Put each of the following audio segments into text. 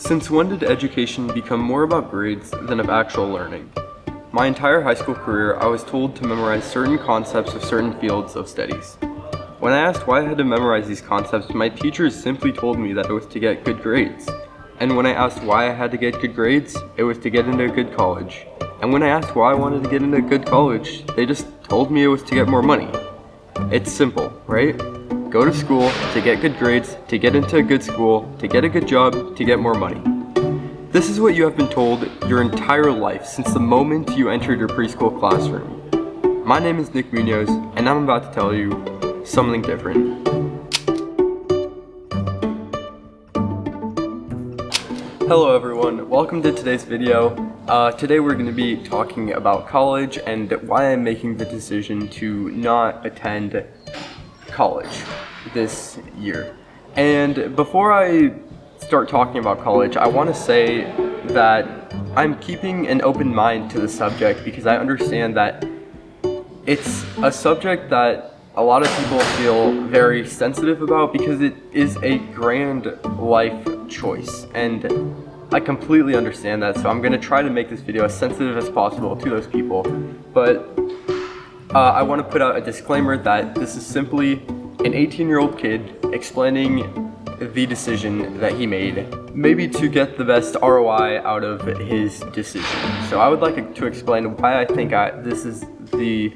Since when did education become more about grades than of actual learning? My entire high school career, I was told to memorize certain concepts of certain fields of studies. When I asked why I had to memorize these concepts, my teachers simply told me that it was to get good grades. And when I asked why I had to get good grades, it was to get into a good college. And when I asked why I wanted to get into a good college, they just told me it was to get more money. It's simple, right? Go to school to get good grades, to get into a good school, to get a good job, to get more money. This is what you have been told your entire life since the moment you entered your preschool classroom. My name is Nick Munoz, and I'm about to tell you something different. Hello everyone, welcome to today's video. Today we're going to be talking about college and why I'm making the decision to not attend college this year. And before I start talking about college, I want to say that I'm keeping an open mind to the subject because I understand that it's a subject that a lot of people feel very sensitive about because it is a grand life choice, and I completely understand that, so I'm going to try to make this video as sensitive as possible to those people. But I want to put out a disclaimer that this is simply an 18-year-old kid explaining the decision that he made, maybe to get the best ROI out of his decision. So I would like to explain why I think this is the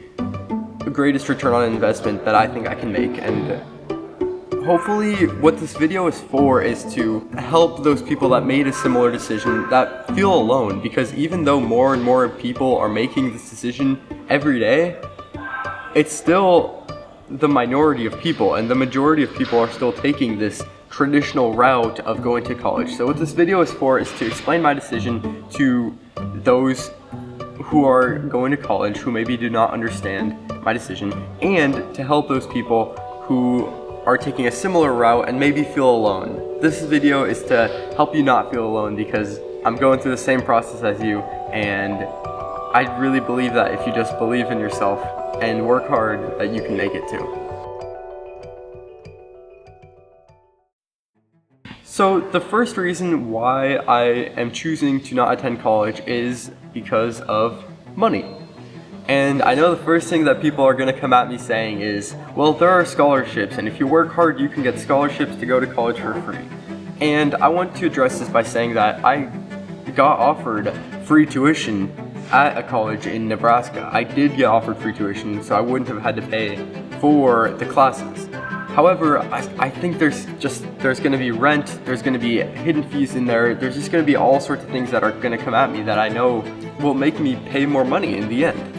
greatest return on investment that I think I can make, and hopefully what this video is for is to help those people that made a similar decision that feel alone, because even though more and more people are making this decision every day, it's still the minority of people, and the majority of people are still taking this traditional route of going to college. So what this video is for is to explain my decision to those who are going to college who maybe do not understand my decision, and to help those people who are taking a similar route and maybe feel alone. This video is to help you not feel alone because I'm going through the same process as you, and I really believe that if you just believe in yourself and work hard, that you can make it too. So the first reason why I am choosing to not attend college is because of money. And I know the first thing that people are going to come at me saying is, well, there are scholarships, and if you work hard, you can get scholarships to go to college for free. And I want to address this by saying that I got offered free tuition at a college in Nebraska. I did get offered free tuition, so I wouldn't have had to pay for the classes. However, I think there's going to be rent, there's going to be hidden fees in there, there's just going to be all sorts of things that are going to come at me that I know will make me pay more money in the end.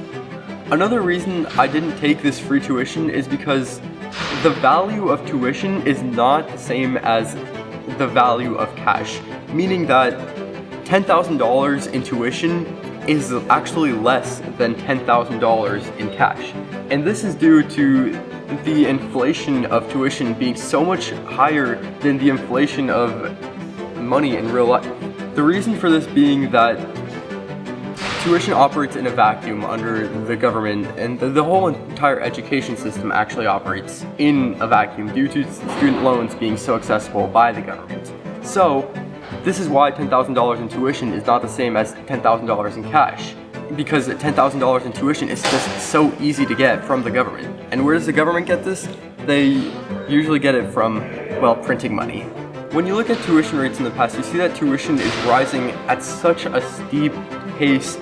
Another reason I didn't take this free tuition is because the value of tuition is not the same as the value of cash, meaning that $10,000 in tuition is actually less than $10,000 in cash. And this is due to the inflation of tuition being so much higher than the inflation of money in real life. The reason for this being that tuition operates in a vacuum under the government, and the whole entire education system actually operates in a vacuum due to student loans being so accessible by the government. So this is why $10,000 in tuition is not the same as $10,000 in cash, because $10,000 in tuition is just so easy to get from the government. And where does the government get this? They usually get it from, well, printing money. When you look at tuition rates in the past, you see that tuition is rising at such a steep pace,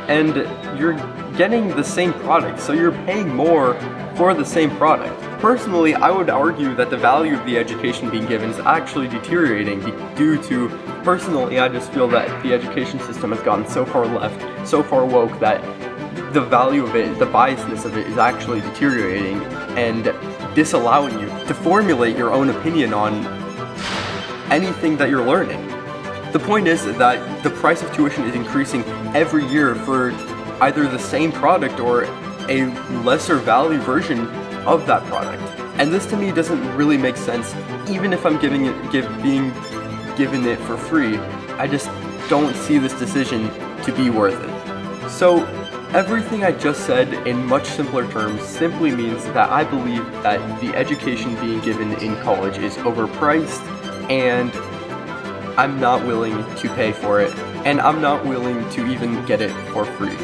and you're getting the same product, so you're paying more for the same product. Personally, I would argue that the value of the education being given is actually deteriorating due to, personally, I just feel that the education system has gotten so far left, so far woke, that the value of it, the biasness of it, is actually deteriorating and disallowing you to formulate your own opinion on anything that you're learning. The point is that the price of tuition is increasing every year for either the same product or a lesser value version of that product. And this to me doesn't really make sense, even if I'm being given it for free. I just don't see this decision to be worth it. So everything I just said in much simpler terms simply means that I believe that the education being given in college is overpriced, and I'm not willing to pay for it, and I'm not willing to even get it for free.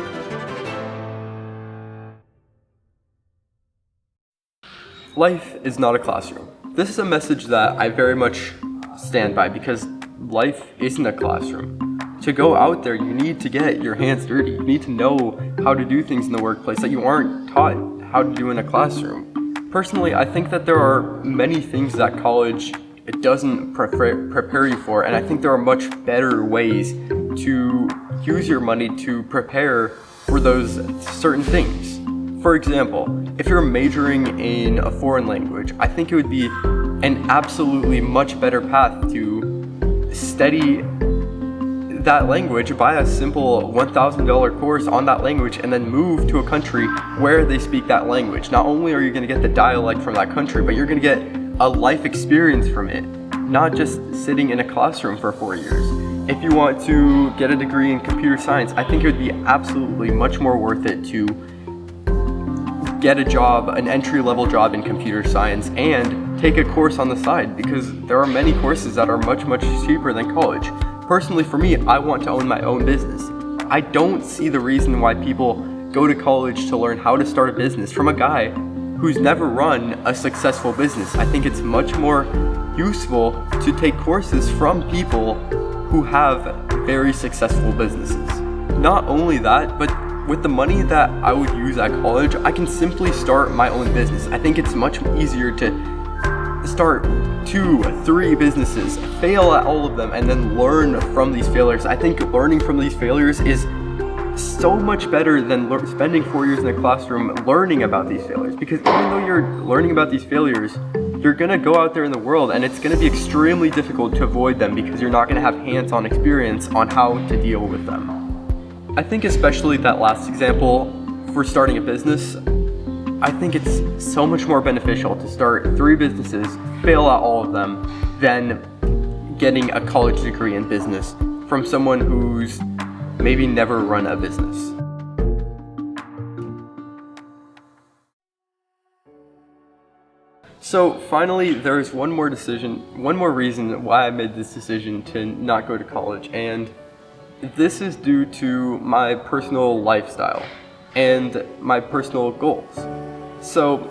Life is not a classroom. This is a message that I very much stand by because life isn't a classroom. To go out there, you need to get your hands dirty. You need to know how to do things in the workplace that you aren't taught how to do in a classroom. Personally, I think that there are many things that college doesn't prepare you for, and I think there are much better ways to use your money to prepare for those certain things. For example, if you're majoring in a foreign language, I think it would be an absolutely much better path to study that language, buy a simple $1,000 course on that language, and then move to a country where they speak that language. Not only are you going to get the dialect from that country, but you're going to get a life experience from it, not just sitting in a classroom for 4 years. If you want to get a degree in computer science, I think it would be absolutely much more worth it to get a job, an entry-level job in computer science, and take a course on the side, because there are many courses that are much cheaper than college. Personally, for me, I want to own my own business. I don't see the reason why people go to college to learn how to start a business from a guy who's never run a successful business. I think it's much more useful to take courses from people who have very successful businesses. Not only that, but with the money that I would use at college, I can simply start my own business. I think it's much easier to start 2, 3 businesses, fail at all of them, and then learn from these failures. I think learning from these failures is so much better than spending 4 years in a classroom learning about these failures, because even though you're learning about these failures, you're gonna go out there in the world and it's gonna be extremely difficult to avoid them because you're not gonna have hands-on experience on how to deal with them. I think especially that last example for starting a business, I think it's so much more beneficial to start 3 businesses, fail at all of them, than getting a college degree in business from someone who's maybe never run a business. So finally, there's one more reason why I made this decision to not go to college, and this is due to my personal lifestyle and my personal goals. So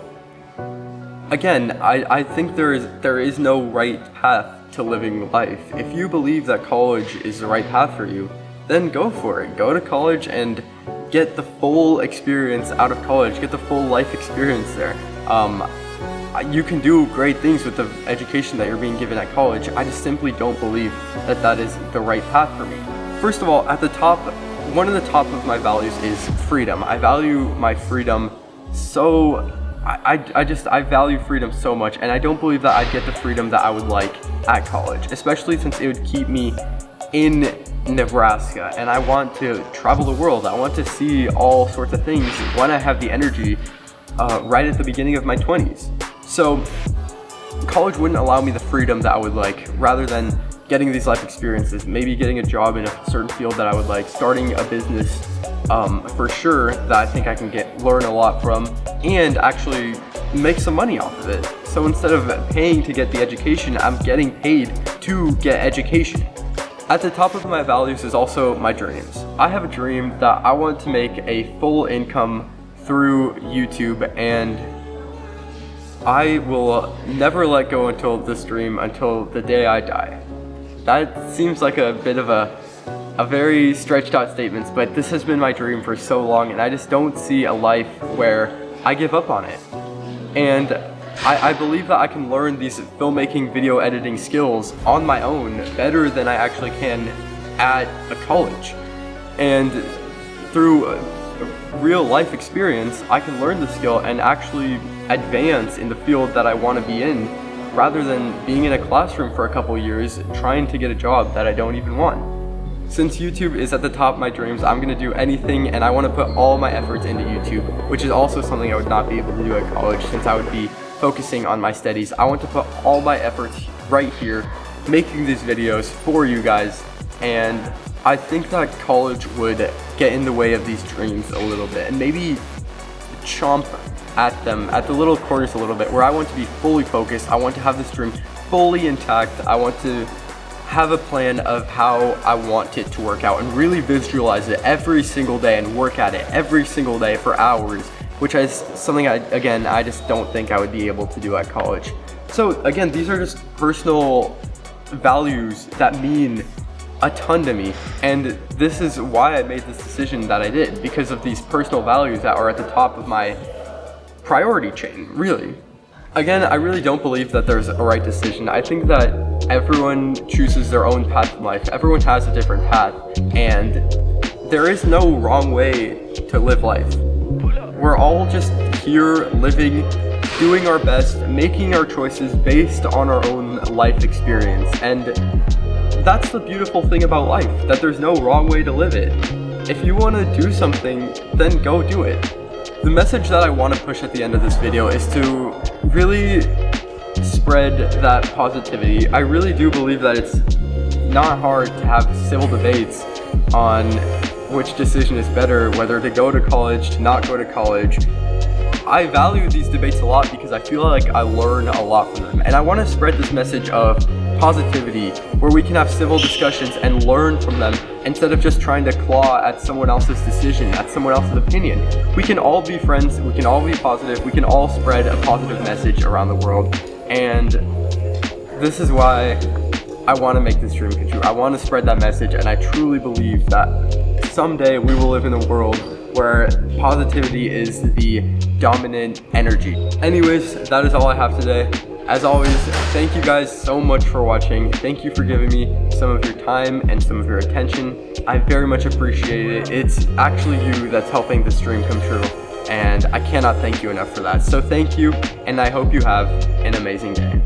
again, I think there is no right path to living life. If you believe that college is the right path for you, then go for it. Go to college and get the full experience out of college. Get the full life experience there. You can do great things with the education that you're being given at college. I just simply don't believe that that is the right path for me. First of all, at the top, one of the top of my values is freedom. I value my freedom so, I value freedom so much, and I don't believe that I'd get the freedom that I would like at college, especially since it would keep me in Nebraska, and I want to travel the world. I want to see all sorts of things when I have the energy right at the beginning of my 20s. So college wouldn't allow me the freedom that I would like, rather than getting these life experiences, maybe getting a job in a certain field that I would like, starting a business for sure that I think I can learn a lot from, and actually make some money off of it. So instead of paying to get the education, I'm getting paid to get education. At the top of my values is also my dreams. I have a dream that I want to make a full income through YouTube, and I will never let go until this dream, until the day I die. That seems like a bit of a very stretched out statement, but this has been my dream for so long, and I just don't see a life where I give up on it. And I believe that I can learn these filmmaking, video editing skills on my own better than I actually can at a college. And through real life experience, I can learn the skill and actually advance in the field that I want to be in, rather than being in a classroom for a couple years trying to get a job that I don't even want. Since YouTube is at the top of my dreams, I'm going to do anything, and I want to put all my efforts into YouTube, which is also something I would not be able to do at college since I would be focusing on my studies. I want to put all my efforts right here, making these videos for you guys, and I think that college would get in the way of these dreams a little bit, and maybe chomp at them, at the little corners a little bit, where I want to be fully focused. I want to have this dream fully intact. I want to have a plan of how I want it to work out and really visualize it every single day and work at it every single day for hours, which is something I just don't think I would be able to do at college. So again, these are just personal values that mean a ton to me, and this is why I made this decision that I did, because of these personal values that are at the top of my priority chain, really. Again, I really don't believe that there's a right decision. I think that everyone chooses their own path in life. Everyone has a different path, and there is no wrong way to live life. We're all just here living, doing our best, making our choices based on our own life experience, and that's the beautiful thing about life, that there's no wrong way to live it. If you want to do something, then go do it. The message that I want to push at the end of this video is to really spread that positivity. I really do believe that it's not hard to have civil debates on which decision is better, whether to go to college, to not go to college. I value these debates a lot because I feel like I learn a lot from them. And I want to spread this message of positivity, where we can have civil discussions and learn from them instead of just trying to claw at someone else's decision, at someone else's opinion. We can all be friends, we can all be positive, we can all spread a positive message around the world. And this is why I want to make this dream come true. I want to spread that message, and I truly believe that someday we will live in a world where positivity is the dominant energy. Anyways, that is all I have today. As always, thank you guys so much for watching. Thank you for giving me some of your time and some of your attention. I very much appreciate it. It's actually you that's helping this dream come true, and I cannot thank you enough for that. So thank you, and I hope you have an amazing day.